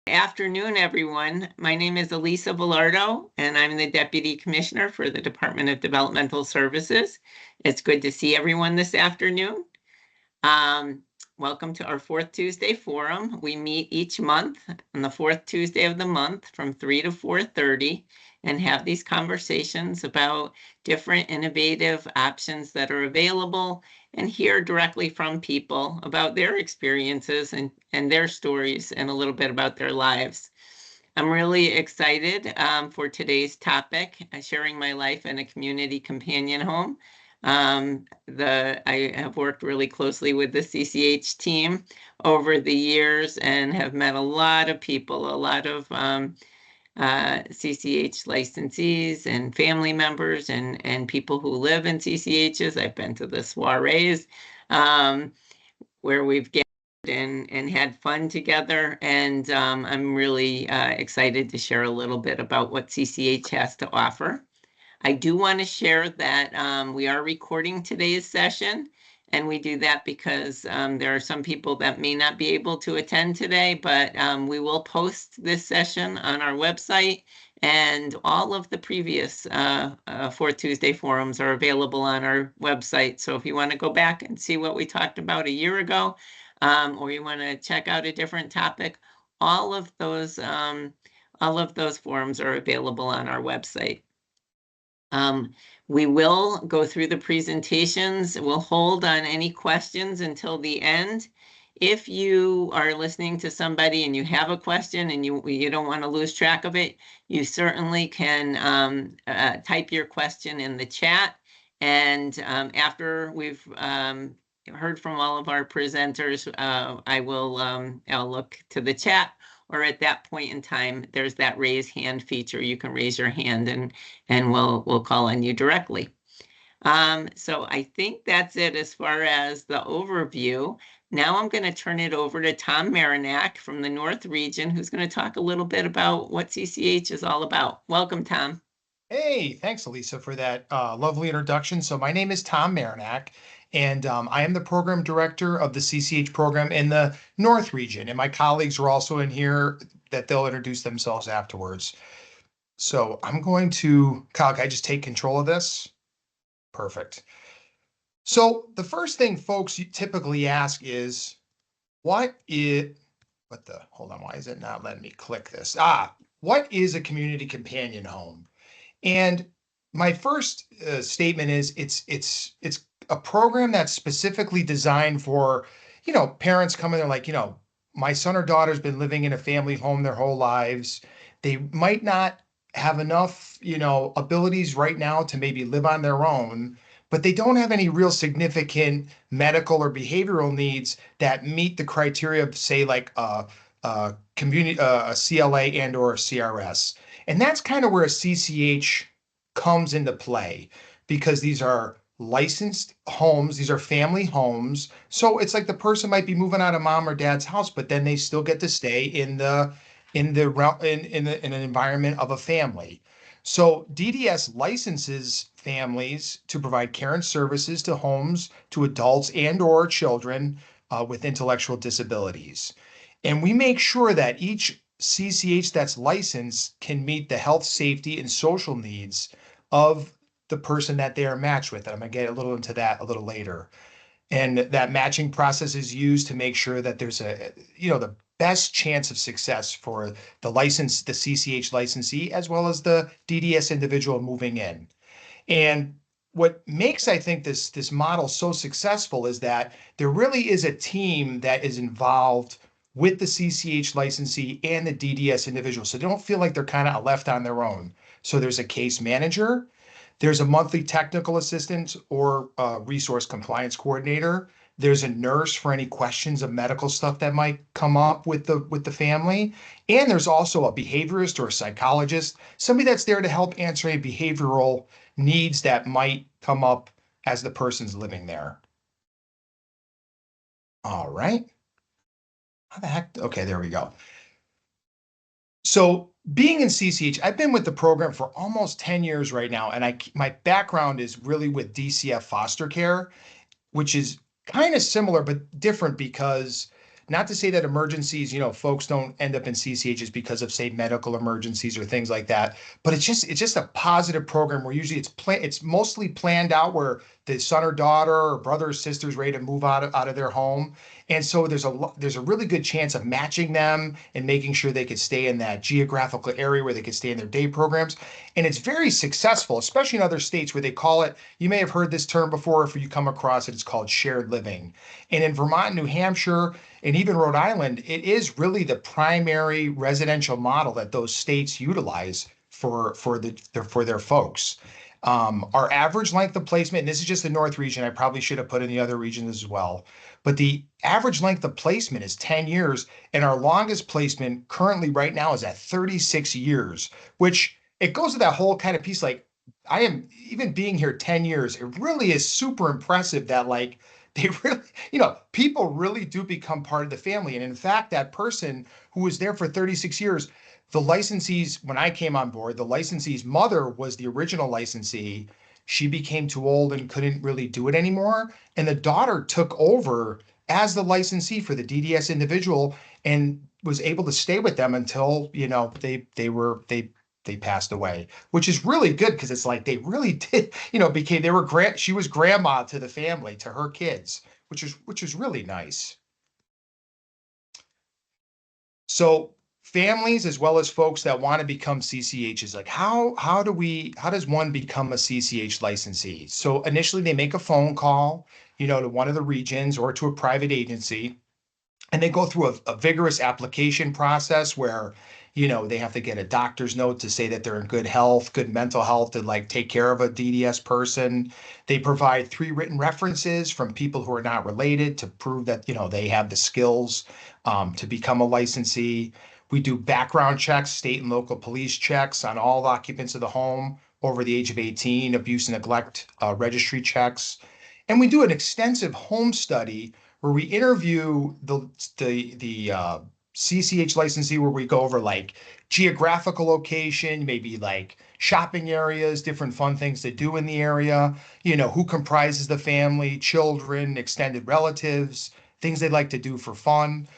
Afternoon, everyone. My name is Elisa Velardo, and I'm the Deputy Commissioner for the Department of Developmental Services. It's good to see everyone this afternoon. Um, Welcome to our Fourth Tuesday Forum. We meet each month on the fourth Tuesday of the month from 3 to 4:30 and have these conversations about different innovative options that are available and hear directly from people about their experiences and their stories and a little bit about their lives. I'm really excited for today's topic, sharing my life in a community companion home. I have worked really closely with the CCH team over the years and have met a lot of people, a lot of CCH licensees and family members and people who live in CCHs. I've been to the soirees where we've gathered and had fun together. And I'm really excited to share a little bit about what CCH has to offer. I do want to share that we are recording today's session, and we do that because there are some people that may not be able to attend today, but we will post this session on our website, and all of the previous Fourth Tuesday forums are available on our website. So if you want to go back and see what we talked about a year ago, or you want to check out a different topic, all of those forums are available on our website. We will go through the presentations. We'll hold on any questions until the end. If you are listening to somebody and you have a question and you don't want to lose track of it, you certainly can type your question in the chat. And after we've heard from all of our presenters, I'll look to the chat, or at that point in time, there's that raise hand feature. You can raise your hand and we'll call on you directly. So I think that's it as far as the overview. Now I'm going to turn it over to Tom Marinac from the North Region, who's going to talk a little bit about what CCH is all about. Welcome, Tom. Hey, thanks, Elisa, for that lovely introduction. So my name is Tom Marinac, and I am the program director of the CCH program in the North region. And my colleagues are also in here that they'll introduce themselves afterwards. So I'm going to, Kyle, can I just take control of this? Perfect. So the first thing folks typically ask is, hold on, why is it not letting me click this? What is a community companion home? And my first statement is it's a program that's specifically designed for, parents coming there like, my son or daughter's been living in a family home their whole lives. They might not have enough, abilities right now to maybe live on their own, but they don't have any real significant medical or behavioral needs that meet the criteria of, say, like a CLA and or a CRS. And that's kind of where a CCH comes into play, because these are licensed homes, these are family homes. So it's like the person might be moving out of mom or dad's house, but then they still get to stay in an environment of a family. So DDS licenses families to provide care and services to homes to adults and or children with intellectual disabilities. And we make sure that each CCH that's licensed can meet the health, safety, and social needs of the person that they are matched with. And I'm going to get a little into that a little later. And that matching process is used to make sure that there's the best chance of success for the CCH licensee, as well as the DDS individual moving in. And what makes, I think, this model so successful is that there really is a team that is involved with the CCH licensee and the DDS individual. So they don't feel like they're kind of left on their own. So there's a case manager, there's a monthly technical assistant or resource compliance coordinator. There's a nurse for any questions of medical stuff that might come up with the family. And there's also a behaviorist or a psychologist, somebody that's there to help answer any behavioral needs that might come up as the person's living there. All right. How the heck? Okay, there we go. So being in CCH, I've been with the program for almost 10 years right now. And my background is really with DCF foster care, which is kind of similar, but different because not to say that emergencies, folks don't end up in CCHs because of, say, medical emergencies or things like that, but it's just a positive program where usually it's mostly planned out where the son or daughter or brother or sister is ready to move out of their home. And so there's a really good chance of matching them and making sure they could stay in that geographical area where they could stay in their day programs. And it's very successful, especially in other states where they call it, you may have heard this term before, if you come across it, it's called shared living. And in Vermont, New Hampshire, and even Rhode Island, it is really the primary residential model that those states utilize for their folks. Our average length of placement, and this is just the North region, I probably should have put in the other regions as well, but the average length of placement is 10 years, and our longest placement currently right now is at 36 years, which it goes to that whole kind of piece. Like, I am, even being here 10 years, it really is super impressive that, like, they really, people really do become part of the family. And in fact, that person who was there for 36 years, the licensees, when I came on board, the licensee's mother was the original licensee. She became too old and couldn't really do it anymore. And the daughter took over as the licensee for the DDS individual and was able to stay with them until, they passed away, which is really good because it's like they really did, she was grandma to the family, to her kids, which is really nice. So families as well as folks that want to become CCHs, like how does one become a CCH licensee? So initially they make a phone call, to one of the regions or to a private agency, and they go through a vigorous application process where they have to get a doctor's note to say that they're in good health, good mental health, to like take care of a DDS person. They provide 3 written references from people who are not related to prove that they have the skills to become a licensee. We do background checks, state and local police checks on all occupants of the home over the age of 18, abuse and neglect registry checks, and we do an extensive home study where we interview the CCH licensee, where we go over like geographical location, maybe like shopping areas, different fun things to do in the area, who comprises the family, children, extended relatives, things they'd like to do for fun.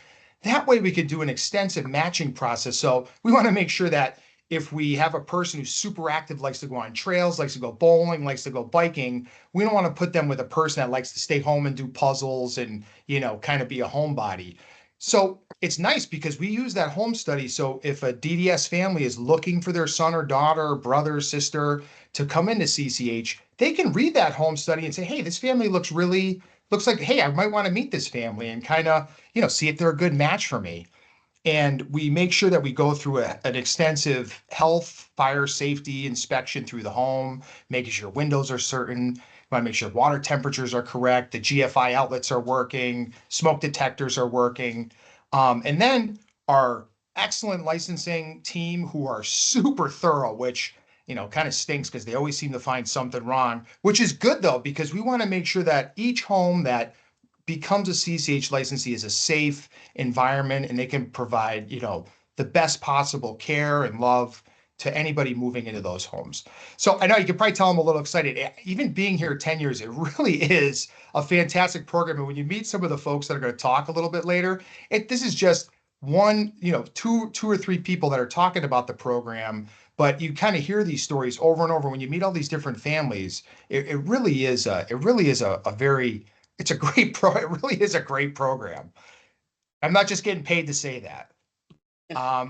That way we could do an extensive matching process. So we want to make sure that if we have a person who's super active, likes to go on trails, likes to go bowling, likes to go biking, we don't want to put them with a person that likes to stay home and do puzzles and, kind of be a homebody. So it's nice because we use that home study. So if a DDS family is looking for their son or daughter, brother, sister to come into CCH, they can read that home study and say, hey, this family looks like, hey, I might want to meet this family and kind of, see if they're a good match for me. And we make sure that we go through an extensive health, fire safety inspection through the home, making sure windows are certain. We want to make sure water temperatures are correct, the GFI outlets are working, smoke detectors are working. And then our excellent licensing team, who are super thorough, which kind of stinks because they always seem to find something wrong, which is good though, because we want to make sure that each home that becomes a CCH licensee is a safe environment and they can provide, the best possible care and love to anybody moving into those homes. So I know you can probably tell I'm a little excited. Even being here 10 years, it really is a fantastic program. And when you meet some of the folks that are going to talk a little bit later, this is just one, two or three people that are talking about the program, but you kind of hear these stories over and over when you meet all these different families. It really is a very, it's a great it really is a great program. I'm not just getting paid to say that.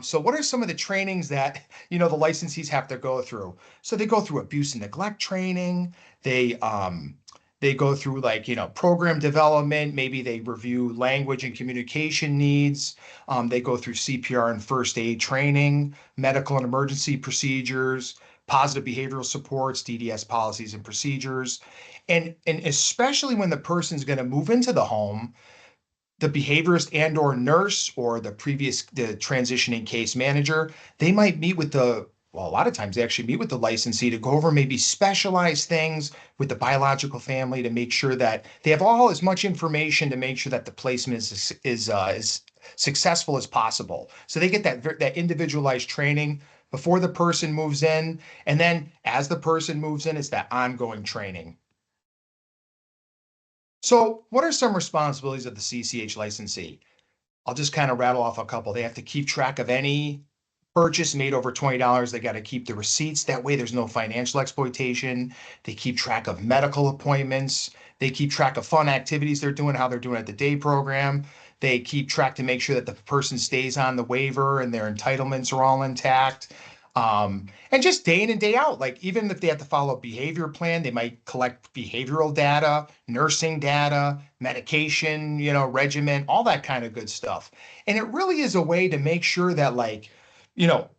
So what are some of the trainings that, the licensees have to go through? So they go through abuse and neglect training. They go through like, program development. Maybe they review language and communication needs. They go through CPR and first aid training, medical and emergency procedures, positive behavioral supports, DDS policies and procedures. And especially when the person's going to move into the home, the behaviorist and or nurse or the transitioning case manager, they might meet with well, a lot of times they actually meet with the licensee to go over maybe specialized things with the biological family to make sure that they have all as much information to make sure that the placement is successful as possible. So they get that individualized training before the person moves in, and then as the person moves in, it's that ongoing training. So what are some responsibilities of the CCH licensee? I'll just kind of rattle off a couple. They have to keep track of any purchase made over $20. They got to keep the receipts. That way there's no financial exploitation. They keep track of medical appointments. They keep track of fun activities they're doing, how they're doing at the day program. They keep track to make sure that the person stays on the waiver and their entitlements are all intact. And just day in and day out, like even if they have to follow a behavior plan, they might collect behavioral data, nursing data, medication, regimen, all that kind of good stuff. And it really is a way to make sure that you know,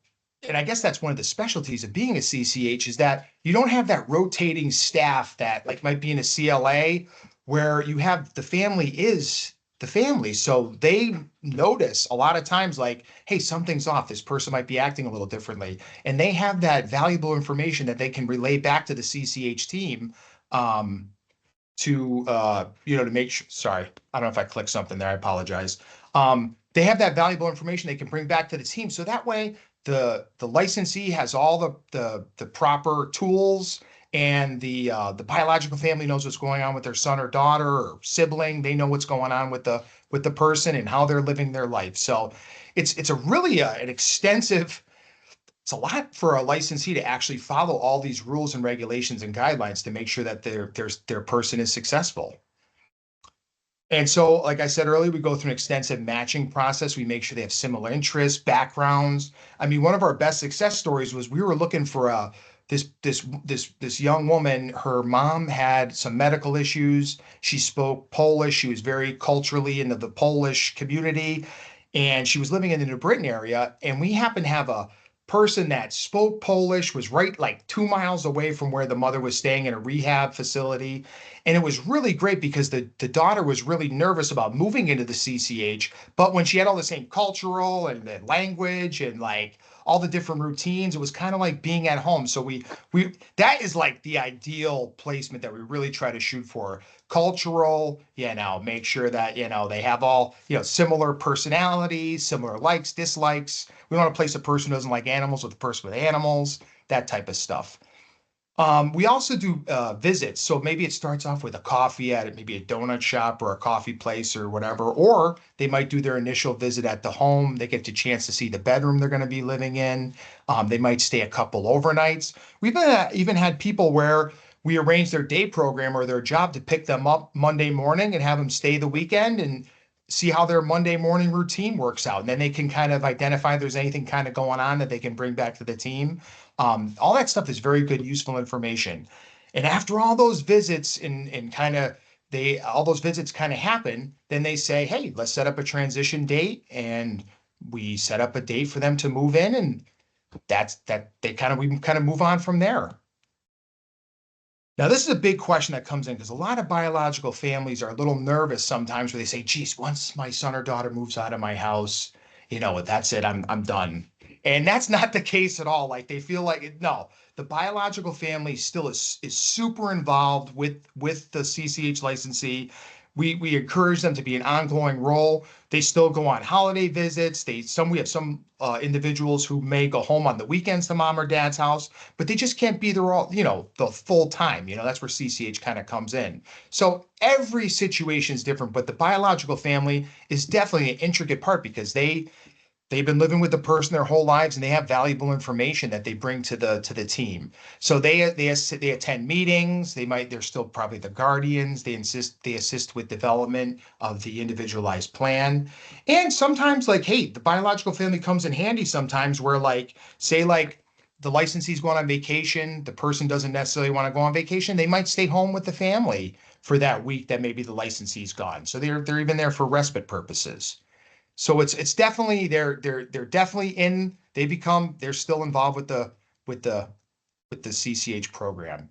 and I guess that's one of the specialties of being a CCH is that you don't have that rotating staff that like might be in a CLA where you have the family is the family. So they notice a lot of times like, hey, something's off. This person might be acting a little differently. And they have that valuable information that they can relay back to the CCH team to make sure, sorry, I don't know if I clicked something there. I apologize. They have that valuable information they can bring back to the team. So that way the licensee has all the proper tools and the biological family knows what's going on with their son or daughter or sibling. They know what's going on with the person and how they're living their life. So it's a really an extensive, it's a lot for a licensee to actually follow all these rules and regulations and guidelines to make sure that their person is successful. And so, like I said earlier, we go through an extensive matching process. We make sure they have similar interests, backgrounds. I mean, one of our best success stories was we were looking for this young woman. Her mom had some medical issues. She spoke Polish. She was very culturally into the Polish community, and she was living in the New Britain area. And we happened to have a person that spoke Polish, was right like 2 miles away from where the mother was staying in a rehab facility. And it was really great because the daughter was really nervous about moving into the CCH. But when she had all the same cultural and the language and like all the different routines, it was kind of like being at home. So we that is like the ideal placement that we really try to shoot for. Cultural, make sure that, they have all, similar personalities, similar likes, dislikes. We want to place a person who doesn't like animals with a person with animals, that type of stuff. We also do visits. So maybe it starts off with a coffee at maybe a donut shop or a coffee place or whatever, or they might do their initial visit at the home. They get the chance to see the bedroom they're going to be living in. They might stay a couple overnights. We've even had people where we arrange their day program or their job to pick them up Monday morning and have them stay the weekend and see how their Monday morning routine works out. And then they can kind of identify if there's anything kind of going on that they can bring back to the team. All that stuff is very good, useful information. And after all those visits and kind of all those visits kind of happen, then they say, hey, let's set up a transition date. And we set up a date for them to move in. And we kind of move on from there. Now, this is a big question that comes in because a lot of biological families are a little nervous sometimes where they say, geez, once my son or daughter moves out of my house, that's it, I'm done. And that's not the case at all. Like they feel like, no, the biological family still is super involved with the CCH licensee. We encourage them to be an ongoing role. They still go on holiday visits. We have some individuals who may go home on the weekends to mom or dad's house, but they just can't be there all, the full time. That's where CCH kind of comes in. So every situation is different, but the biological family is definitely an intricate part because they've been living with the person their whole lives and they have valuable information that they bring to the team. So they attend meetings. They're still probably the guardians. They assist with development of the individualized plan. And sometimes hey, the biological family comes in handy sometimes where say the licensee's going on vacation, the person doesn't necessarily want to go on vacation. They might stay home with the family for that week that maybe the licensee's gone. So they're even there for respite purposes. So it's definitely they're definitely they're still involved with the CCH program.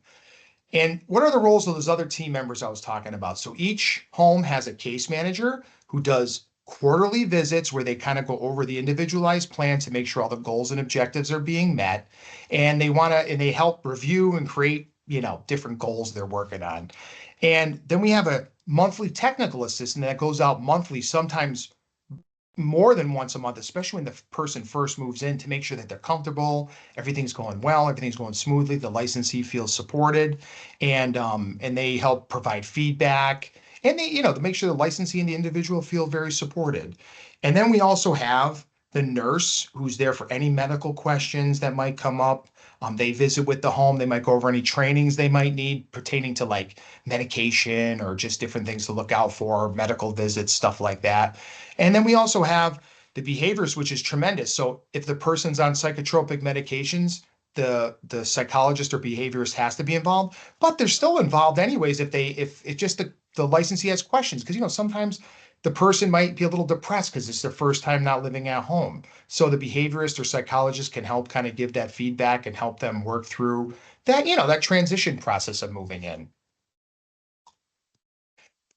And what are the roles of those other team members I was talking about? So each home has a case manager who does quarterly visits where they kind of go over the individualized plan to make sure all the goals and objectives are being met. And they help review and create, different goals they're working on. And then we have a monthly technical assistant that goes out monthly, sometimes more than once a month, especially when the person first moves in to make sure that they're comfortable, everything's going well, everything's going smoothly, the licensee feels supported, and they help provide feedback and they, to make sure the licensee and the individual feel very supported. And then we also have the nurse who's there for any medical questions that might come up. They visit with the home. They might go over any trainings they might need pertaining to like medication or just different things to look out for, medical visits, stuff like that. And then we also have the behaviors, which is tremendous. So if the person's on psychotropic medications, the psychologist or behaviorist has to be involved, but they're still involved anyways if it's just the licensee has questions, because sometimes the person might be a little depressed because it's their first time not living at home. So the behaviorist or psychologist can help kind of give that feedback and help them work through that transition process of moving in.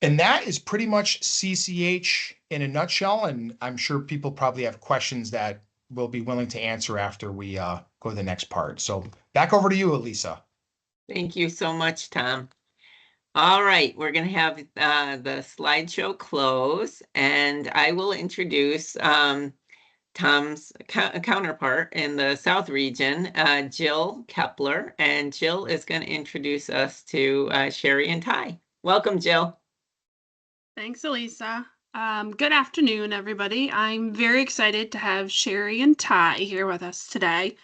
And that is pretty much CCH in a nutshell. And I'm sure people probably have questions that we'll be willing to answer after we go to the next part. So back over to you, Elisa. Thank you so much, Tom. All right, we're going to have the slideshow close, and I will introduce Tom's counterpart in the South region, Jill Kepler, and Jill is going to introduce us to Sherry and Ty. Welcome, Jill. Thanks, Elisa. Good afternoon, everybody. I'm very excited to have Sherry and Ty here with us today.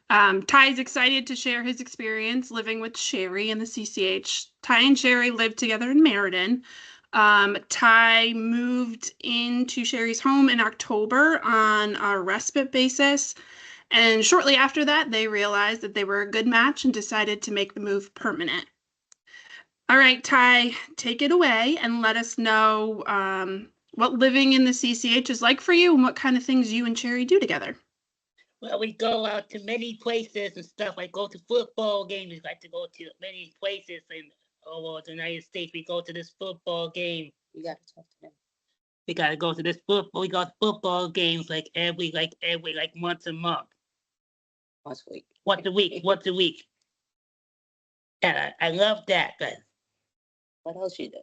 Ty is excited to share his experience living with Sherry in the CCH. Ty and Sherry lived together in Meriden. Ty moved into Sherry's home in October on a respite basis. And shortly after that, they realized that they were a good match and decided to make the move permanent. All right, Ty, take it away and let us know what living in the CCH is like for you and what kind of things you and Sherry do together. Well, we go out to many places and stuff. I go to football games. We like to go to many places in all over the United States. We go to this football game. We got to talk to them. We got to go to this football. We got football games like every once a month. Once a week. Once a week. And I love that. But what else you do?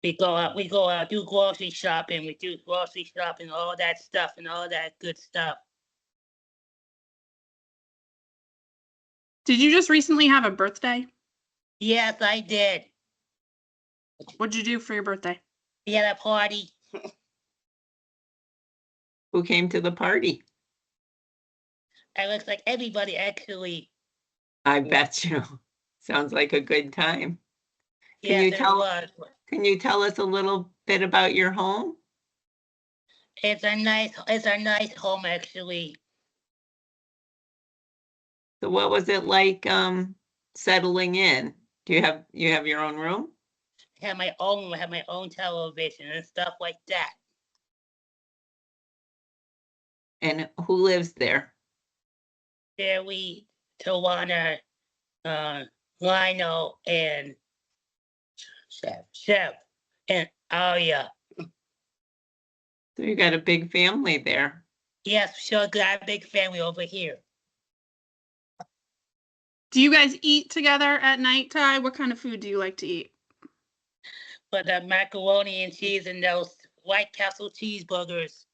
We go out, do grocery shopping. We do grocery shopping, all that stuff and all that good stuff. Did you just recently have a birthday? Yes, I did. What'd you do for your birthday? We had a party. Who came to the party? It looks like everybody, actually. I bet you. Sounds like a good time. Can Yes, Can you tell us a little bit about your home? It's a nice home, actually. So what was it like settling in? Do you have your own room? I have my own television and stuff like that. And who lives there? Sherry, Tawana, Lionel, and Chef, and Aria. So you got a big family there. Yes, sure, got a big family over here. Do you guys eat together at night, Ty? What kind of food do you like to eat? But the macaroni and cheese and those White Castle cheeseburgers.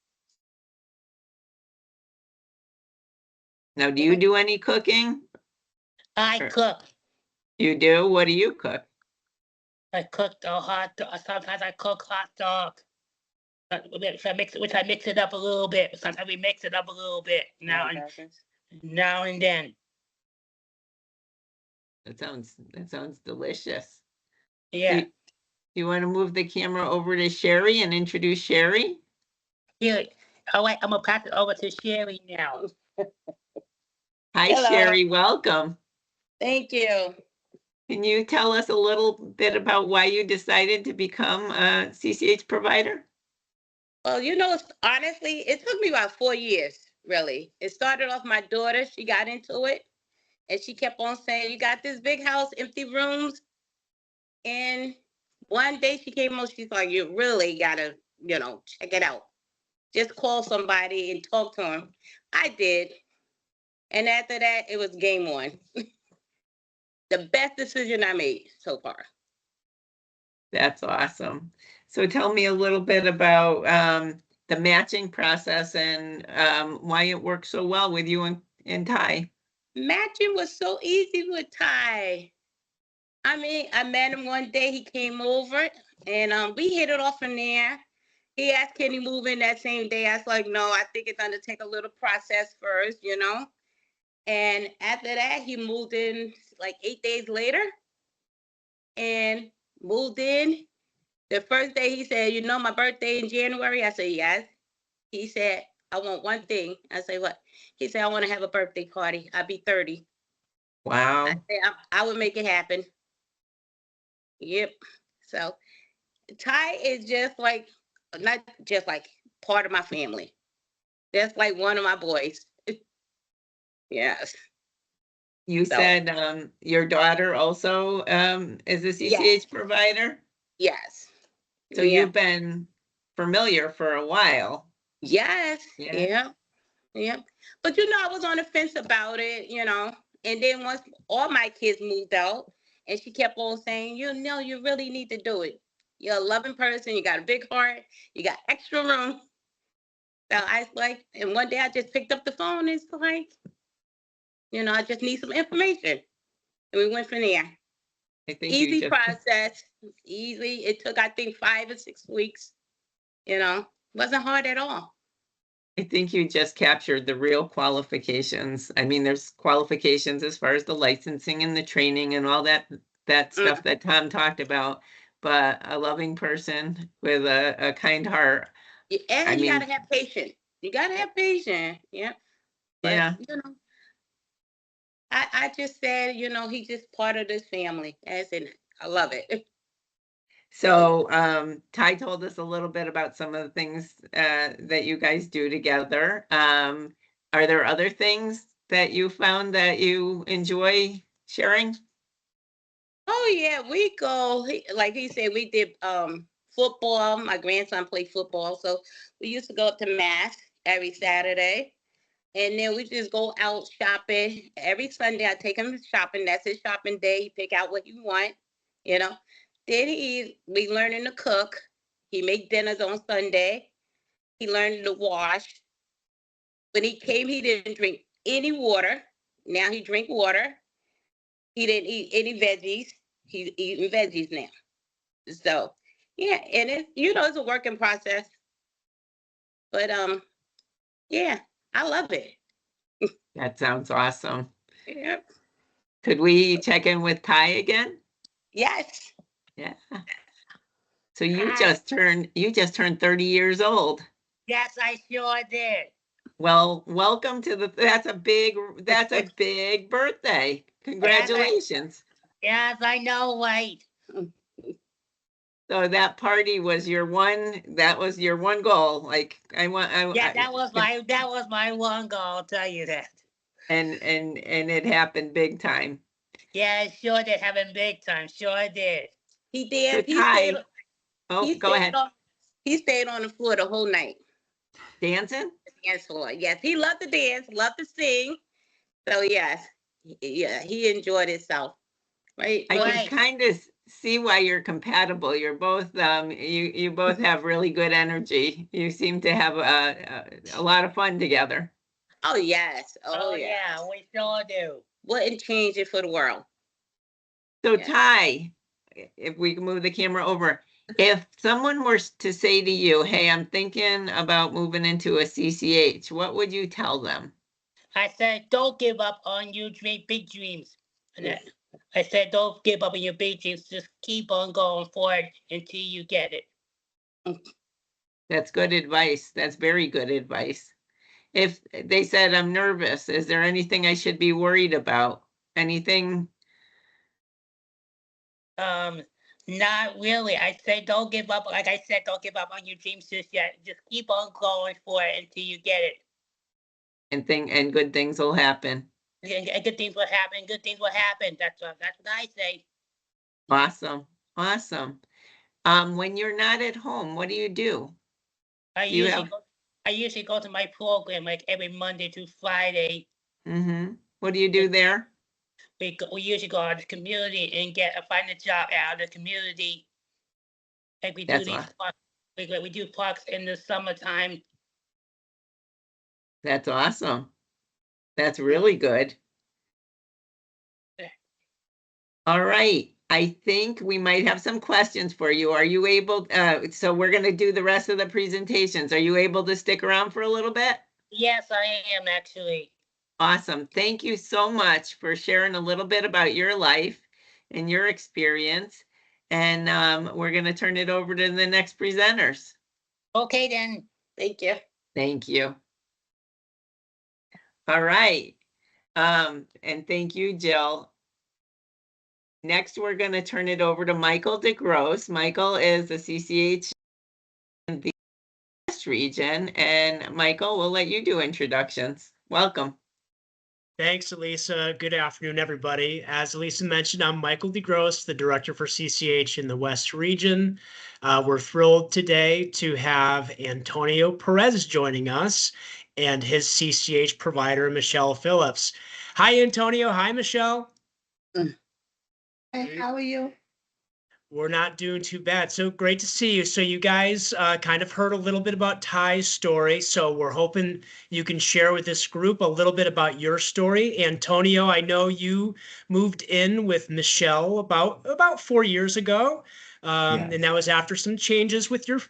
Now, do you do any cooking? I cook. You do? What do you cook? I cooked a hot dog. Sometimes I cook hot dog. Which I mix it up a little bit. Sometimes we mix it up a little bit now and then. That sounds delicious. Yeah. You want to move the camera over to Sherry and introduce Sherry? Here, all right, I'm gonna pass it over to Sherry now. Hi, Hello. Sherry. Welcome. Thank you. Can you tell us a little bit about why you decided to become a CCH provider? Well, honestly, it took me about 4 years, really. It started off my daughter. She got into it, and she kept on saying, you got this big house, empty rooms. And one day she came on, she's like, you really got to, check it out. Just call somebody and talk to them. I did. And after that, it was game on. The best decision I made so far. That's awesome. So tell me a little bit about the matching process and why it works so well with you and Ty. Matching was so easy with Ty. I mean, I met him one day. He came over, and we hit it off from there. He asked, "Can he move in that same day?" I was like, "No, I think it's gonna take a little process first, you know." And after that, he moved in like 8 days later, and moved in. The first day he said, "You know my birthday in January?" I said, "Yes." He said, "I want one thing." I said, "What?" He said, "I want to have a birthday party. I'll be 30." I Wow. said, I would make it happen. Yep. So Ty is just like, not just like part of my family. Just like one of my boys. Yes. You So said your daughter also is a yes, CCH provider? yes, So yeah, you've been familiar for a while. yes, Yeah. yeah, yeah. But you know, I was on the fence about it, you know. And then once all my kids moved out, and she kept on saying, "You know, you really need to do it. You're a loving person. You got a big heart. You got extra room." So I was like, and one day I just picked up the phone. And it's like, you know, I just need some information, and we went from there. I think you Easy just process, easy. It took, I think, 5 or 6 weeks. You know, wasn't hard at all. I think you just captured the real qualifications. I mean, there's qualifications as far as the licensing and the training and all that Mm. stuff that Tom talked about, but a loving person with a kind heart. I And you mean, gotta have patience. You gotta have patience. Yeah. But yeah. you know, I just said, you know, he's just part of this family. As in, I love it. So Ty told us a little bit about some of the things that you guys do together. Are there other things that you found that you enjoy sharing? Oh yeah, we go. Like he said, we did football. My grandson played football, so we used to go up to Mass every Saturday. And then we just go out shopping. Every Sunday, I take him shopping. That's his shopping day. He pick out what you want, you know. Then we learning to cook. He make dinners on Sunday. He learned to wash. When he came, he didn't drink any water. Now he drink water. He didn't eat any veggies. He's eating veggies now. So yeah, and it's, you know, it's a working process. But yeah, I love it. That sounds awesome. Yeah. Could we check in with Ty again? Yes. Yeah. So Hi. you just turned 30 years old. Yes, I sure did. Well, welcome to that's a big birthday. Yes, Congratulations. yes, I know, right? So that was your one goal. Like Yeah, that was my one goal. I'll tell you that. and it happened big time. Yeah, it sure did. Having big time, sure did. He So did. Ty, oh, He go stayed ahead. on. He stayed on the floor the whole night. Dancing? The dance floor. Yes, he loved to dance, loved to sing. So yes, yeah, he enjoyed himself. Right, I can right. Right. kind of see why you're compatible. You're both you both have really good energy. You seem to have a lot of fun together. Oh yes, oh Oh yes. yeah, we sure do. Wouldn't change it for the world. So Yeah. Ty, if we can move the camera over, if someone were to say to you, "Hey, I'm thinking about moving into a CCH," what would you tell them? I said, don't give up on your big dreams. And Yes. I said, don't give up on your big dreams. Just keep on going forward until you get it. That's good advice. That's very good advice. If they said, "I'm nervous," is there anything I should be worried about? Anything? Um, Not really. I say don't give up. Like I said, don't give up on your dreams just yet. Just keep on going for it until you get it. And good things will happen. And good things will happen. Good things will happen. That's what I say. Awesome. Awesome. When you're not at home, what do you do? I Do you usually have, go. I usually go to my program like every Monday to Friday. what do you do And there? we usually go out to the community and find a job out of the community. Like we do That's these aw- parks. We do parks in the summertime. that's awesome. That's really good. All right. I think we might have some questions for you. Are you able, so we're going to do the rest of the presentations. Are you able to stick around for a little bit? Yes, I am actually. Awesome. Thank you so much for sharing a little bit about your life and your experience. And we're going to turn it over to the next presenters. Okay, then. Thank you. Thank you. All right. And thank you, Jill. Next, we're going to turn it over to Michael DeGrosse. Michael is a CCH in the West region. And Michael, we'll let you do introductions. Welcome. Thanks, Elisa. Good afternoon, everybody. As Elisa mentioned, I'm Michael DeGrosse, the director for CCH in the West region. We're thrilled today to have Antonio Perez joining us and his CCH provider, Michelle Phillips. Hi, Antonio. Hi, Michelle. Hey, how are you? We're not doing too bad. So great to see you. So you guys kind of heard a little bit about Ty's story. So we're hoping you can share with this group a little bit about your story. Antonio, I know you moved in with Michelle about 4 years ago. Yes. And that was after some changes with your,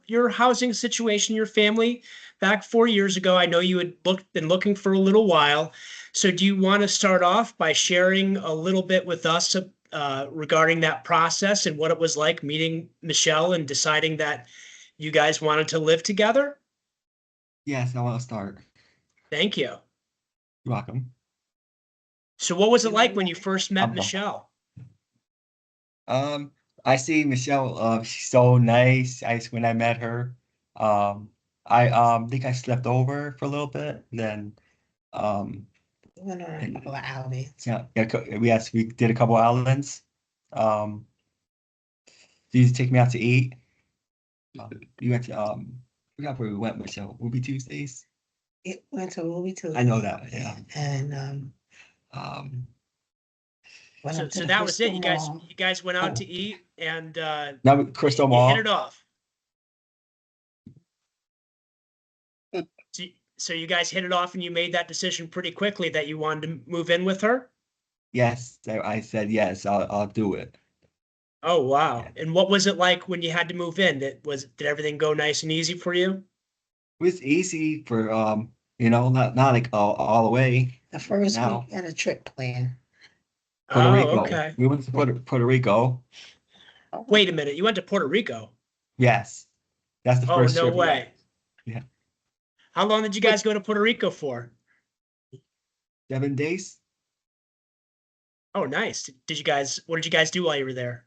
your housing situation, your family back 4 years ago. I know you had been looking for a little while. So do you want to start off by sharing a little bit with us regarding that process and what it was like meeting Michelle and deciding that you guys wanted to live together? Yes, I want to start. Thank you. You're welcome. So what was it like when you first met Michelle? I see Michelle, she's so nice. When I met her, I think I slept over for a little bit. Then We went on a couple of outings. yes, we did a couple islands. She used to take me out to eat. We went to I forgot where we went, Michelle. Ruby Tuesdays. It went to Ruby too. I know that, yeah. And went So, up to so the that was it. Crystal Mall. You guys went out Oh. to eat and Now Crystal you Mall. hit it off. So you guys hit it off and you made that decision pretty quickly that you wanted to move in with her? Yes, I said yes. I'll do it. Oh, wow. Yeah. And what was it like when you had to move in? Did everything go nice and easy for you? It was easy for not like all the way. The first Now. week had a trip plan. Puerto Oh, Rico. okay. We went to Puerto Rico. Wait a minute. You went to Puerto Rico? Yes, that's the Oh, first no trip. way. Yeah. How long did you guys go to Puerto Rico for? 7 days. Oh, nice. What did you guys do while you were there?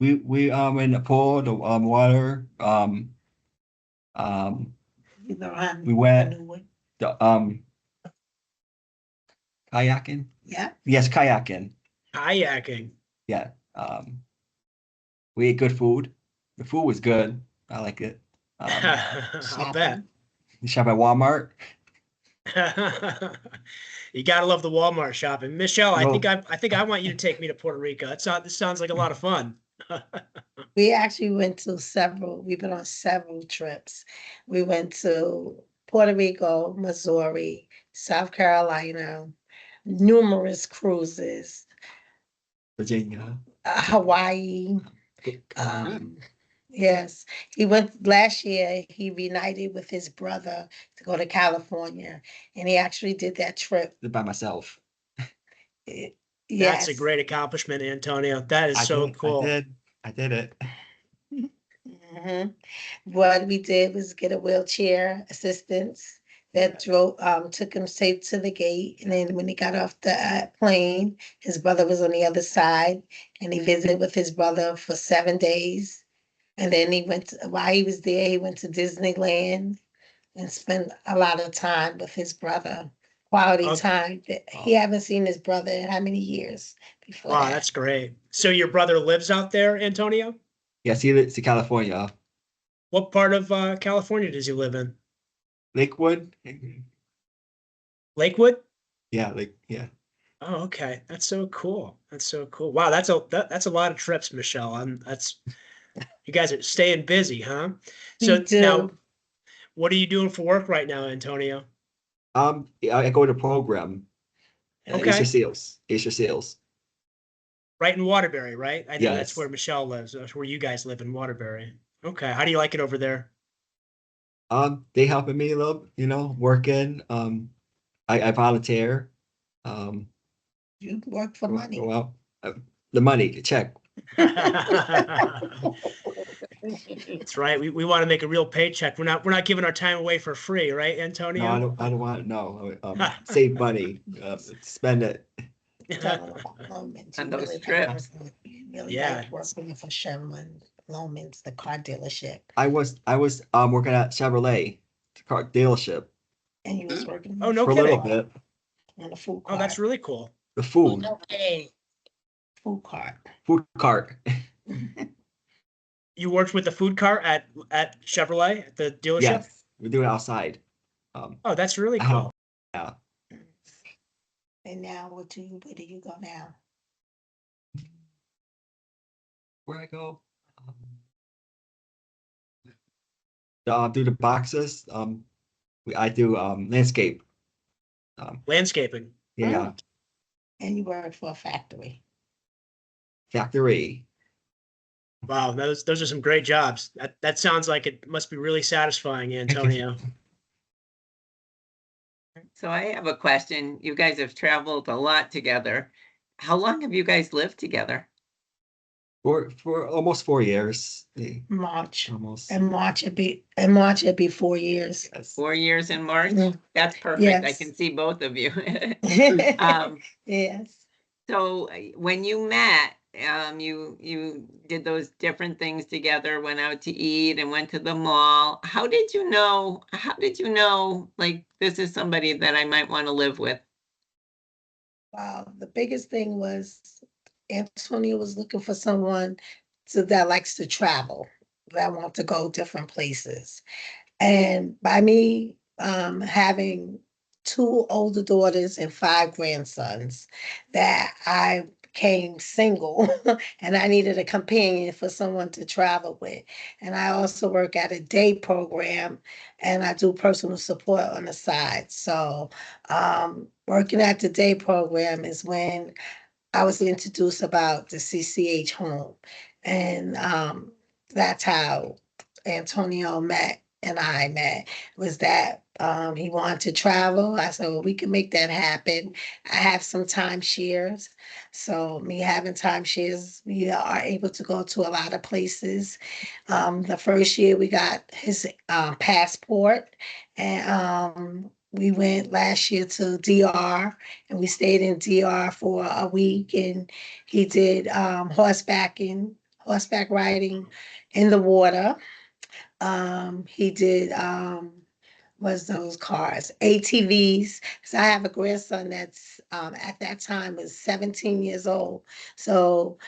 We in the pool, the water. You know, I'm We went- a new one. The kayaking. Yeah. Yes, kayaking. Kayaking. Yeah. We ate good food. The food was good. I like it. I'll bet. We shop at Walmart. You gotta love the Walmart shopping. Michelle, I Well- think I want you to take me to Puerto Rico. This sounds like a lot of fun. We actually we've been on several trips. We went to Puerto Rico, Missouri, South Carolina, numerous cruises, Virginia. Hawaii. Yes, he went last year. He reunited with his brother to go to California, and he actually did that trip. By myself. Yes, That's a great accomplishment, Antonio. That is so cool. I did it. Mhm. What we did was get a wheelchair assistance that took him straight to the gate, and then when he got off the plane, his brother was on the other side, and he visited with his brother for 7 days. And then while he was there, he went to Disneyland and spent a lot of time with his brother. Quality Okay. time. He haven't seen his brother in how many years before Wow, that? that's great. So your brother lives out there, Antonio? Yes, he lives in California. What part of California does he live in? Lakewood. Lakewood? Yeah, yeah. Oh, okay. That's so cool. That's so cool. Wow, that's a lot of trips, Michelle. You guys are staying busy, huh? So We do. now, what are you doing for work right now, Antonio? I go to program. Okay. Asia Sales. Right in Waterbury, right? I think that's Yes. where Michelle lives. That's where you guys live in Waterbury. Okay. How do you like it over there? They helping me a little, working. I volunteer. You work for money. Well, the money, check. That's right. We want to make a real paycheck. We're not giving our time away for free, right, Antonio? No, I don't want, no, save money, spend it. Tell them about Loman's. You On those really trips. you really Yeah. like working for Sherman Loman's, the car dealership, I was working at Chevrolet car dealership and you was working Oh, no for a little kidding. bit. on the food Oh, cart. that's really cool. The food Hey, Food cart. food cart. You worked with the food cart at Chevrolet, at the dealership? Yes, we do it outside. Oh, that's really Oh. cool. Yeah. And now where do you go now? Where I go? Do the boxes. I do landscape. Landscaping. Yeah, And you work for a factory. factory. Wow, those are some great jobs. That sounds like it must be really satisfying, Antonio. So I have a question. You guys have traveled a lot together. How long have you guys lived together? For almost 4 years. March. Almost. In March it'd be 4 years. Yes. 4 years in March? Mm. That's perfect. I Yes. can see both of you. Yes. So when you met, you did those different things together, went out to eat and went to the mall. How did you know, like, this is somebody that I might want to live with? Wow, the biggest thing was Antonio was looking for someone that likes to travel, that want to go different places. And by me having 2 older daughters and 5 grandsons, that I became single and I needed a companion for someone to travel with. And I also work at a day program and I do personal support on the side. So working at the day program is when I was introduced about the CCH home. And that's how Antonio met and I met, was that he wanted to travel. I said, well, we can make that happen. I have some timeshares. So me having timeshares, we are able to go to a lot of places. The first year we got his passport and we went last year to DR and we stayed in DR for a week and he did horseback riding in the water. He did what's those cars? ATVs. So I have a grandson that's at that time was 17 years old. So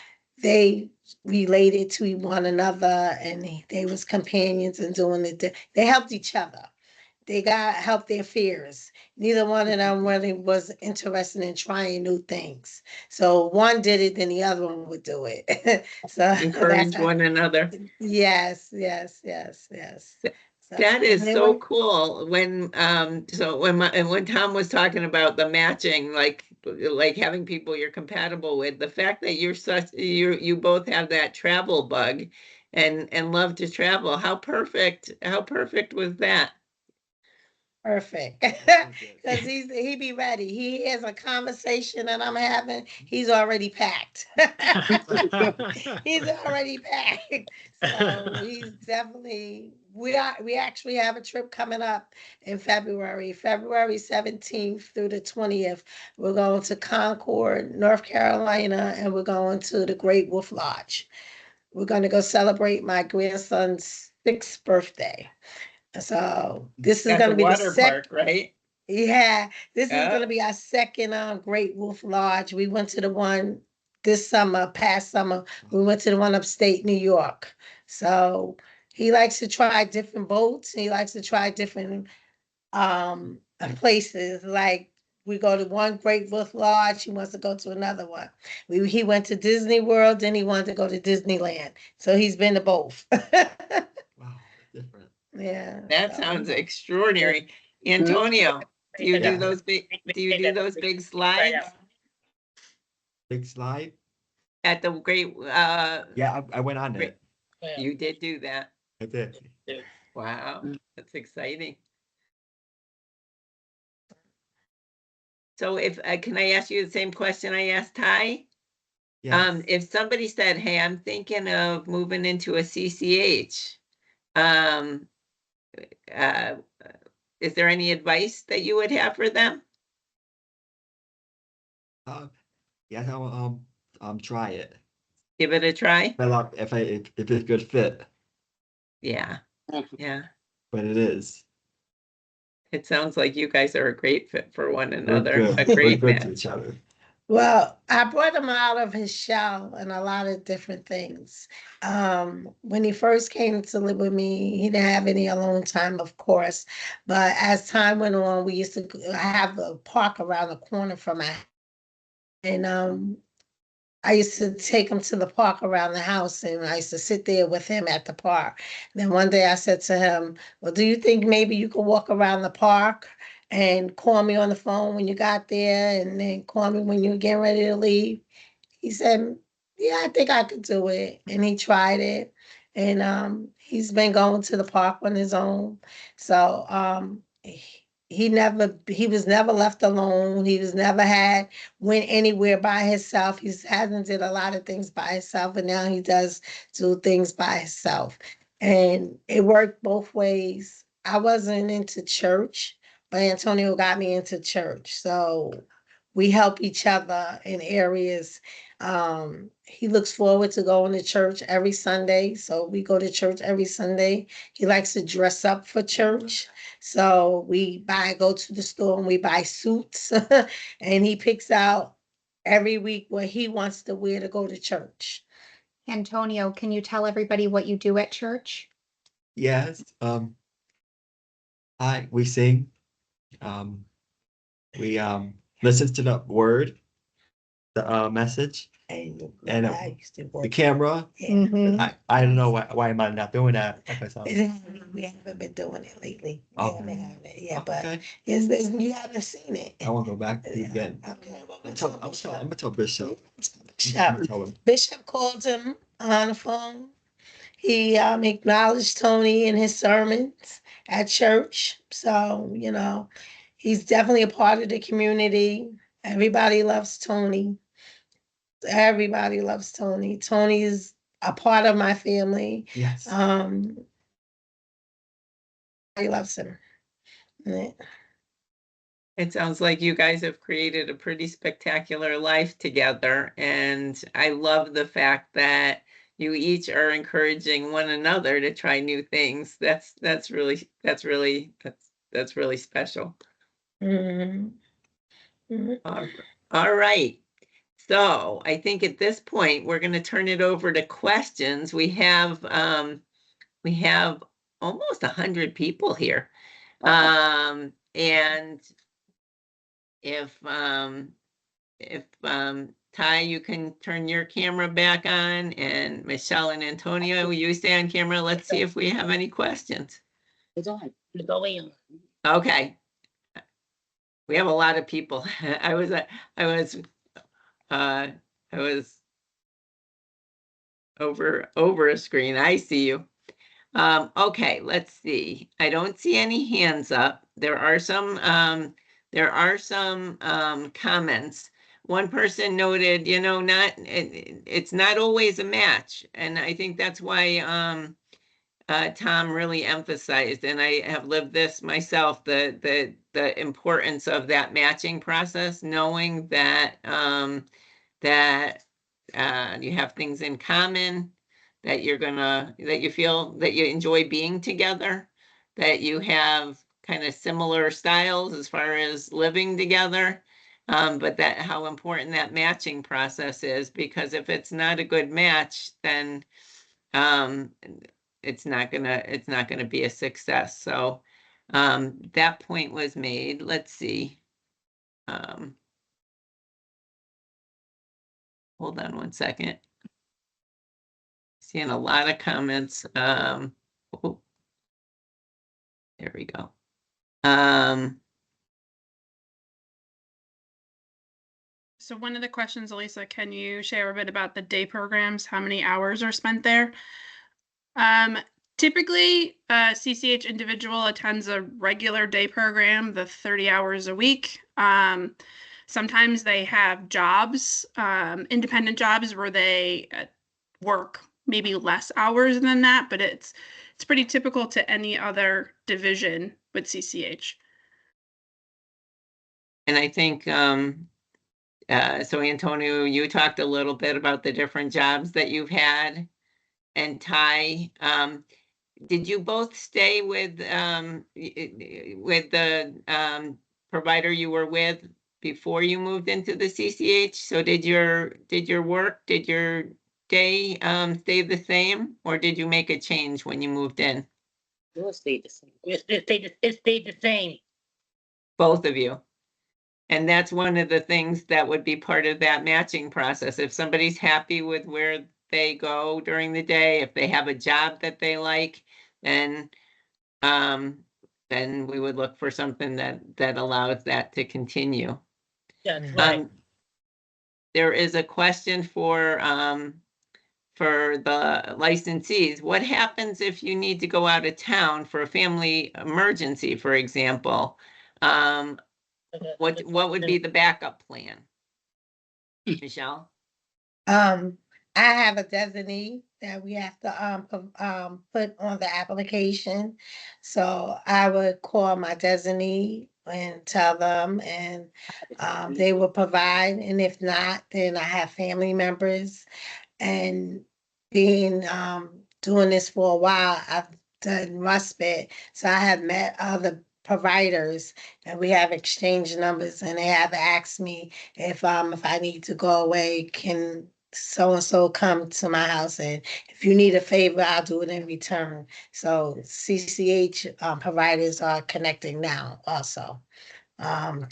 they related to one another and they was companions and doing it. They helped each other. They got help their fears. Neither one of them really was interested in trying new things. So one did it, then the other one would do it. So Encourage one another. yes. So, That is and they so were- cool. When Tom was talking about the matching, like having people you're compatible with, the fact that you both have that travel bug and love to travel, how perfect was that? Perfect. Because he be ready. He has a conversation that I'm having. He's already packed. He's already packed. So he's definitely we actually have a trip coming up in February 17th through the 20th. We're going to Concord, North Carolina, and we're going to the Great Wolf Lodge. We're going to go celebrate my grandson's 6th birthday. So this is At going the to be the water second. park, right? Yeah, this is Yeah. going to be our second Great Wolf Lodge. We went to the one past summer. We went to the one upstate New York. So he likes to try different boats. He likes to try different places. Like we go to one Great Wolf Lodge. He wants to go to another one. He went to Disney World, then he wanted to go to Disneyland. So he's been to both. Wow, different. Yeah. That so- sounds extraordinary. Antonio, do you do Yeah. those big slides? Big slide. at the great, Yeah, I went on Great. it. you did do that. I did. Wow, that's exciting. So if, can I ask you the same question I asked Ty? Yes. If somebody said, hey, I'm thinking of moving into a CCH, um, uh, is there any advice that you would have for them? Yes, I'll try it. Give it a try? If it's a good fit, Yeah, yeah. but it is. It sounds like you guys are a great fit for one We're another, good. a We're great good to match. each other. Well, I brought him out of his shell and a lot of different things. When he first came to live with me, he didn't have any alone time, of course. But as time went on, we used to have a park around the corner from my, and I used to take him to the park around the house, and I used to sit there with him at the park. Then one day I said to him, well, do you think maybe you could walk around the park and call me on the phone when you got there, and then call me when you were getting ready to leave? He said, yeah, I think I could do it. And he tried it. And he's been going to the park on his own. So he was never left alone. He was never went anywhere by himself. He hasn't did a lot of things by himself, and now he does do things by himself. And it worked both ways. I wasn't into church, but Antonio got me into church. So we help each other in areas. He looks forward to going to church every Sunday. So we go to church every Sunday. He likes to dress up for church. So go to the store and we buy suits and he picks out every week what he wants to wear to go to church. Antonio, can you tell everybody what you do at church? Yes. We sing. We listen to the word, the message, And and I used to the work. camera. Yeah. I don't know why am I not doing that like myself. We haven't been doing it lately. Oh. Yeah, but Okay. you haven't seen it. I won't go back to it again. Okay, well, I'm gonna tell Bishop. Bishop called him on the phone. He acknowledged Tony in his sermons at church. So, he's definitely a part of the community. Everybody loves Tony. Everybody loves Tony. Tony is a part of my family. Yes. He loves him. Yeah. It sounds like you guys have created a pretty spectacular life together, and I love the fact that you each are encouraging one another to try new things. That's really special. Mhm. Mhm. All right. So I think at this point, we're going to turn it over to questions. We have almost 100 people here. And if Ty, you can turn your camera back on, and Michelle and Antonio, will you stay on camera? Let's see if we have any questions. It's on. It's going on. Okay. We have a lot of people. I was over a screen. I see you. Okay, let's see. I don't see any hands up. There are some comments. One person noted, it's not always a match. And I think that's why Tom really emphasized, and I have lived this myself, the importance of that matching process, knowing that you have things in common, that you feel that you enjoy being together, that you have kind of similar styles as far as living together. But that how important that matching process is, because if it's not a good match, then um, it's not gonna be a success. So that point was made. Let's see. Hold on one second. Seeing a lot of comments. Oh, there we go. So one of the questions, Elisa, can you share a bit about the day programs? How many hours are spent there? Typically, a CCH individual attends a regular day program, the 30 hours a week. Sometimes they have jobs, independent jobs where they work maybe less hours than that, but it's pretty typical to any other division with CCH. And I think, so Antonio, you talked a little bit about the different jobs that you've had. And Ty, did you both stay with the provider you were with before you moved into the CCH? So did your day stay the same, or did you make a change when you moved in? Yours stayed the same. It stayed the same. Both of you. And that's one of the things that would be part of that matching process. If somebody's happy with where they go during the day, if they have a job that they like, then we would look for something that allows that to continue. That's right. There is a question for the licensees. What happens if you need to go out of town for a family emergency, for example? What would be the backup plan? Michelle? I have a designee that we have to put on the application. So I would call my designee and tell them, and they will provide. And if not, then I have family members. And being doing this for a while, I've done respite. So I have met other providers and we have exchanged numbers, and they have asked me if I need to go away, can so and so come to my house, and if you need a favor, I'll do it in return. So CCH providers are connecting now also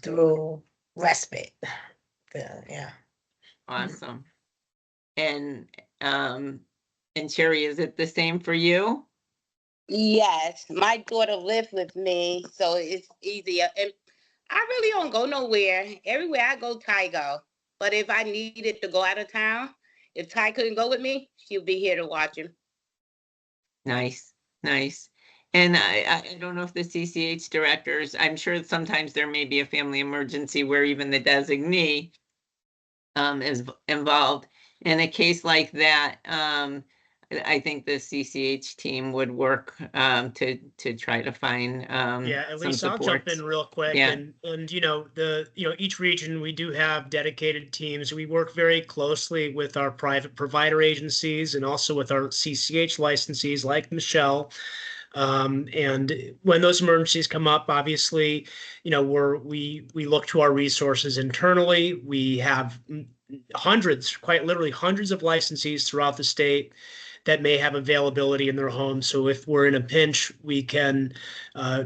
through respite. Yeah. Awesome. And Sherry, is it the same for you? Yes, my daughter lives with me, so it's easier. And I really don't go nowhere. Everywhere I go, Ty go. But if I needed to go out of town, if Ty couldn't go with me, she'll be here to watch him. Nice, nice. And I don't know if the CCH directors, I'm sure sometimes there may be a family emergency where even the designee is involved. In a case like that, I think the CCH team would work to try to find Yeah, at some least I'll jump supports. in real quick. Yeah. And each region we do have dedicated teams. We work very closely with our private provider agencies and also with our CCH licensees like Michelle. And when those emergencies come up, obviously, we look to our resources internally. We have hundreds, quite literally hundreds of licensees throughout the state that may have availability in their home. So if we're in a pinch, we can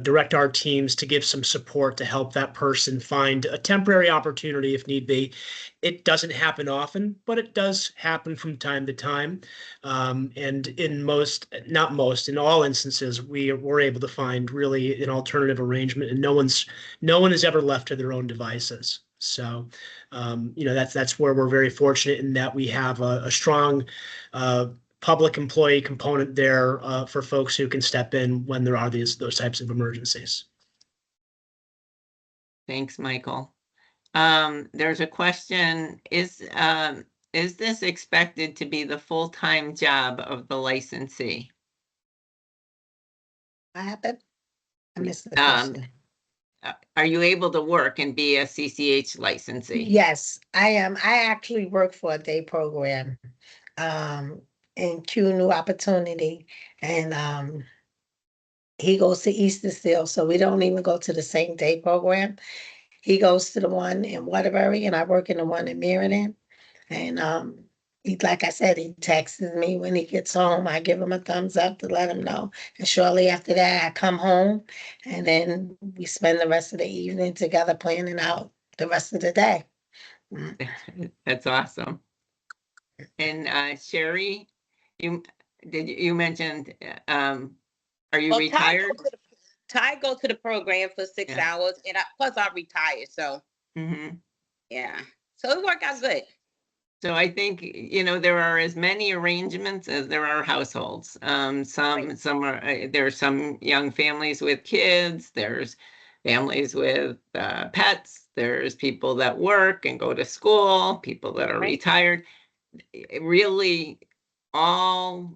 direct our teams to give some support to help that person find a temporary opportunity if need be. It doesn't happen often, but it does happen from time to time. And in in all instances, we're able to find really an alternative arrangement, and no one is ever left to their own devices. So, that's where we're very fortunate in that we have a strong public employee component there for folks who can step in when there are those types of emergencies. Thanks, Michael. There's a question, is this expected to be the full-time job of the licensee? What happened? I missed the question. Are you able to work and be a CCH licensee? Yes, I am. I actually work for a day program in Q New Opportunity, and he goes to Easter still, so we don't even go to the same day program. He goes to the one in Waterbury, and I work in the one in Meriden. And like I said, he texts me when he gets home. I give him a thumbs up to let him know. And shortly after that, I come home, and then we spend the rest of the evening together planning out the rest of the day. That's awesome. And Sherry, you mentioned, are you retired? Ty go to the program for 6 hours, and plus I retired, so Mm-hmm. yeah. So it worked out good. So I think, you know, there are as many arrangements as there are households. Some are, there are some young families with kids, there's families with pets, there's people that work and go to school, people that are Right. retired. Really, all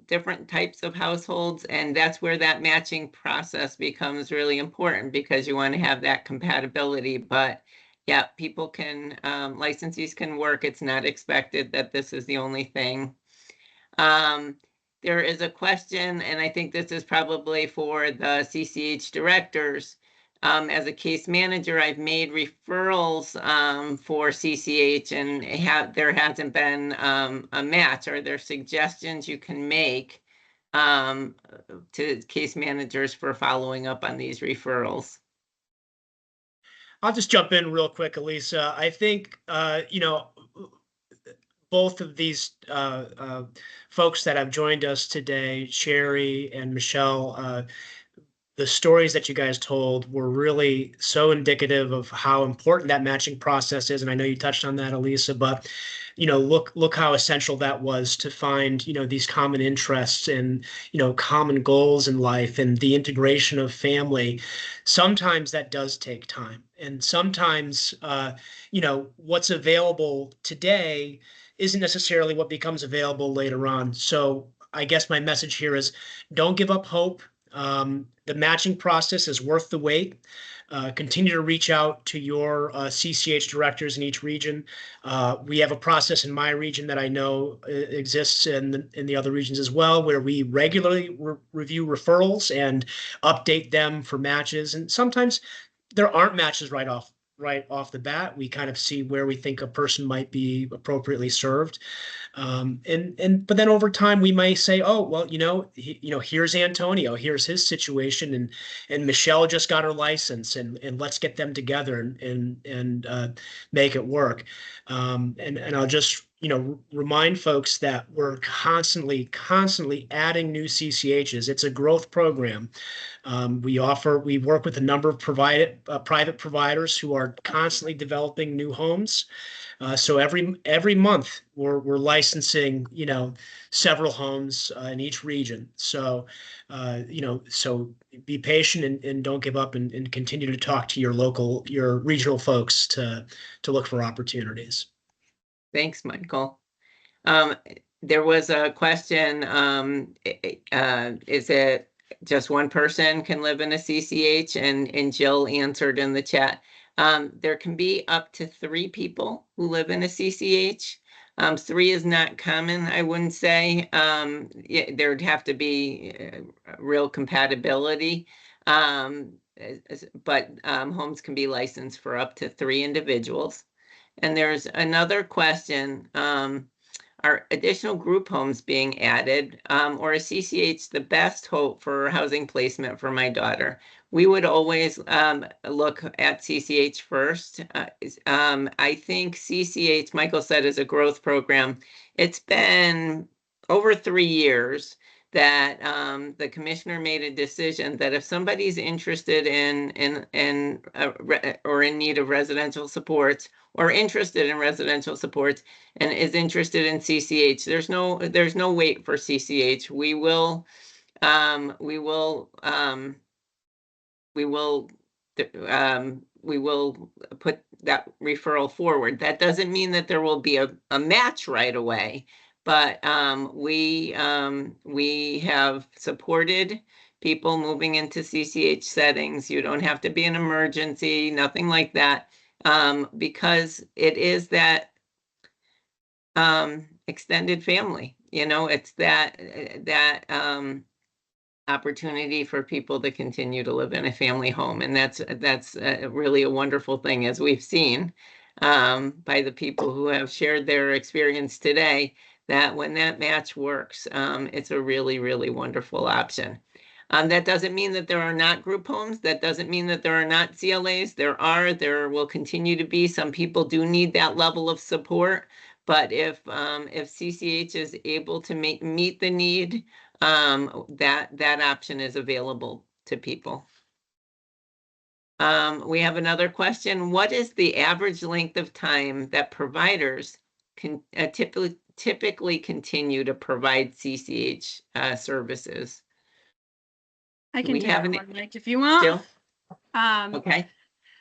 different types of households, and that's where that matching process becomes really important, because you want to have that compatibility. But yeah, people can, licensees can work. It's not expected that this is the only thing. There is a question, and I think this is probably for the CCH directors. As a case manager, I've made referrals for CCH, and there hasn't been a match. Are there suggestions you can make to case managers for following up on these referrals? I'll just jump in real quick, Elisa. I think, both of these folks that have joined us today, Sherry and Michelle, the stories that you guys told were really so indicative of how important that matching process is. And I know you touched on that, Elisa, but look how essential that was to find, these common interests and, common goals in life and the integration of family. Sometimes that does take time. And sometimes, what's available today isn't necessarily what becomes available later on. So I guess my message here is don't give up hope. The matching process is worth the wait. Continue to reach out to your CCH directors in each region. We have a process in my region that I know exists in the other regions as well, where we regularly review referrals and update them for matches. And sometimes there aren't matches right off the bat. We kind of see where we think a person might be appropriately served. But then over time we may say, oh, well, here's Antonio, here's his situation, and Michelle just got her license, and let's get them together and make it work. And I'll just remind folks that we're constantly adding new CCHs. It's a growth program. We work with a number of private providers who are constantly developing new homes. So every month we're licensing, several homes in each region. So, so be patient and don't give up, and continue to talk to your regional folks to look for opportunities. Thanks, Michael. There was a question, is it just one person can live in a CCH? And Jill answered in the chat. There can be up to 3 people who live in a CCH. 3 is not common, I wouldn't say. There'd have to be real compatibility. But homes can be licensed for up to 3 individuals. And there's another question. Are additional group homes being added, or is CCH the best hope for housing placement for my daughter? We would always look at CCH first. I think CCH, Michael said, is a growth program. It's been over 3 years that the commissioner made a decision that if somebody's interested in or in need of residential supports, or interested in residential supports and is interested in CCH, there's no wait for CCH. We will put that referral forward. That doesn't mean that there will be a match right away, but we have supported people moving into CCH settings. You don't have to be an emergency, nothing like that, because it is that extended family. It's that opportunity for people to continue to live in a family home. And that's really a wonderful thing, as we've seen by the people who have shared their experience today, that when that match works, it's a really, really wonderful option. That doesn't mean that there are not group homes. That doesn't mean that there are not CLAs. There will continue to be. Some people do need that level of support. But if CCH is able to meet the need, that option is available to people. We have another question. What is the average length of time that providers can typically continue to provide CCH services? I Do can we take have that any one, Mike, if you want. still? Okay.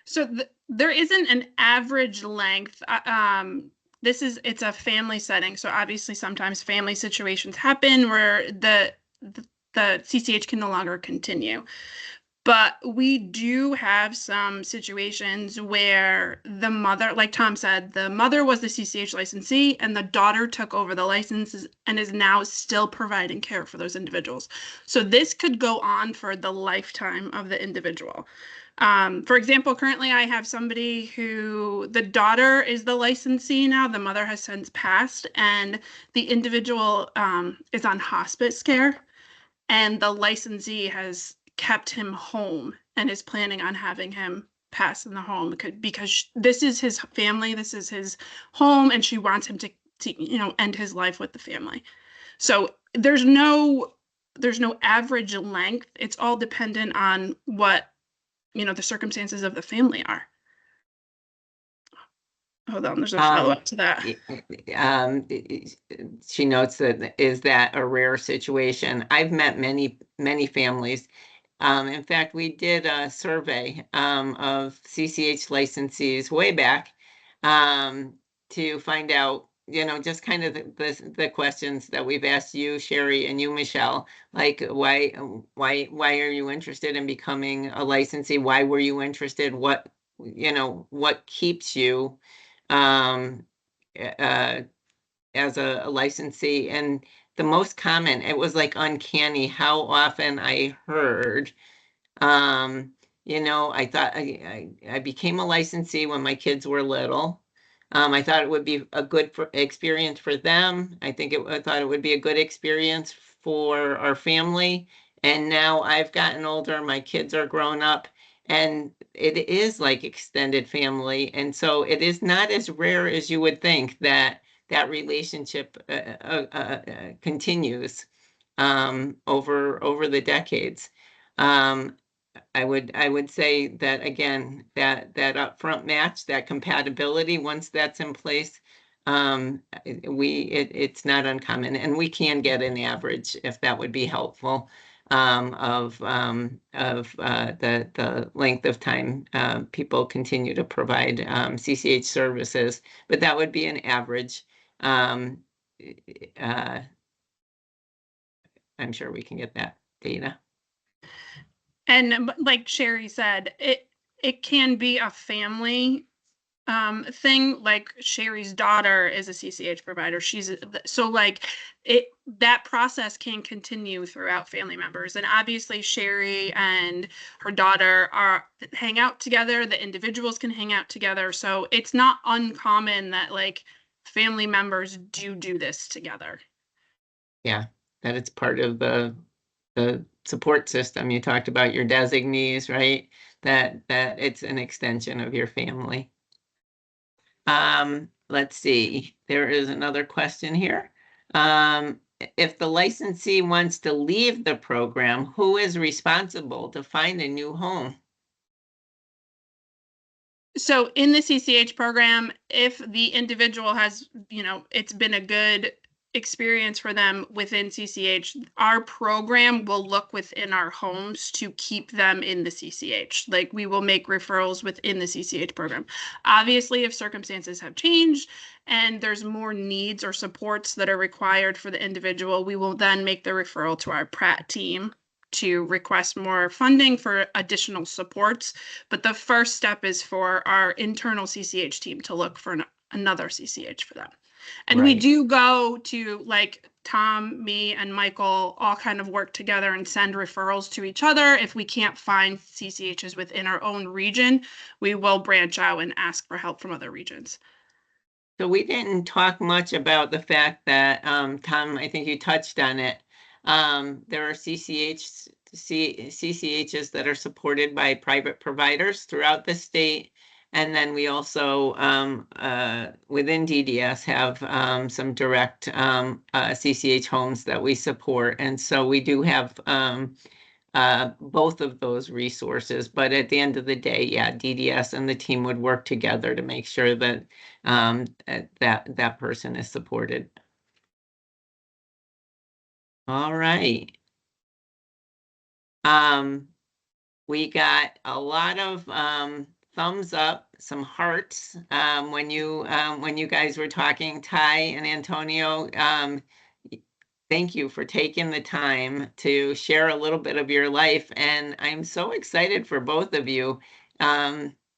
So there isn't an average length. It's a family setting, so obviously sometimes family situations happen where the CCH can no longer continue. But we do have some situations where the mother, like Tom said, the mother was the CCH licensee and the daughter took over the licenses and is now still providing care for those individuals. So this could go on for the lifetime of the individual. For example, currently I have somebody who the daughter is the licensee now, the mother has since passed, and the individual is on hospice care, and the licensee has kept him home and is planning on having him pass in the home because this is his family, this is his home, and she wants him to end his life with the family. So there's no average length. It's all dependent on what the circumstances of the family are. Hold on, there's a follow-up to that. She notes that is that a rare situation. I've met many families. In fact, we did a survey of CCH licensees way back to find out, just kind of the questions that we've asked you, Sherry, and you, Michelle, like why are you interested in becoming a licensee? Why were you interested? What keeps you as a licensee? And the most common, it was like uncanny how often I heard, I thought I became a licensee when my kids were little. I thought it would be a good experience for them. I thought it would be a good experience for our family. And now I've gotten older, my kids are grown up, and it is like extended family. And so it is not as rare as you would think that relationship continues over the decades. I would say that again, that upfront match, that compatibility, once that's in place, it's not uncommon, and we can get an average if that would be helpful of the length of time people continue to provide CCH services, but that would be an average. I'm sure we can get that data. And like Sherry said, it can be a family thing. Like Sherry's daughter is a CCH provider. So like that process can continue throughout family members. And obviously Sherry and her daughter hang out together. The individuals can hang out together. So it's not uncommon that like family members do this together. Yeah, that it's part of the support system. You talked about your designees, right? That it's an extension of your family. Let's see. There is another question here. If the licensee wants to leave the program, who is responsible to find a new home? So in the CCH program, if the individual has, it's been a good experience for them within CCH, our program will look within our homes to keep them in the CCH. Like we will make referrals within the CCH program. Obviously, if circumstances have changed and there's more needs or supports that are required for the individual, we will then make the referral to our Pratt team to request more funding for additional supports. But the first step is for our internal CCH team to look for another CCH for them. And we do go to, like, Tom, me, and Michael all kind of work together and send referrals to each other. If we can't find CCHs within our own region, we will branch out and ask for help from other regions. So we didn't talk much about the fact that, Tom, I think you touched on it. There are CCHs that are supported by private providers throughout the state. And then we also, within DDS, have some direct CCH homes that we support. And so we do have both of those resources. But at the end of the day, yeah, DDS and the team would work together to make sure that that person is supported. All right. We got a lot of thumbs up, some hearts when you guys were talking, Ty and Antonio. Thank you for taking the time to share a little bit of your life, and I'm so excited for both of you.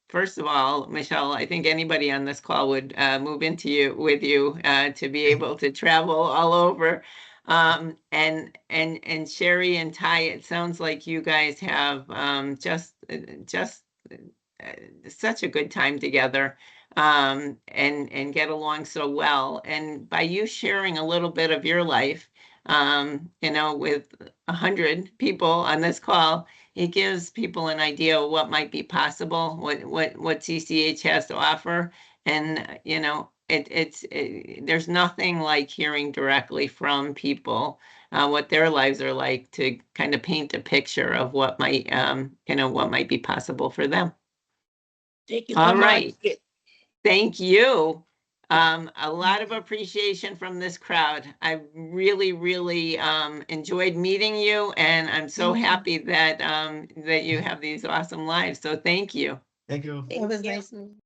First of all, Michelle, I think anybody on this call would move into you with you to be able to travel all over. And Sherry and Ty, it sounds like you guys have just such a good time together and get along so well. And by you sharing a little bit of your life, with 100 people on this call, it gives people an idea of what might be possible, what CCH has to offer. And, there's nothing like hearing directly from people what their lives are like to kind of paint a picture of what might, what might be possible for them. Thank you so All much. right. Thank you. A lot of appreciation from this crowd. I really, really enjoyed meeting you, and I'm so happy that that you have these awesome lives. So thank you. Thank you. It was nice meeting you.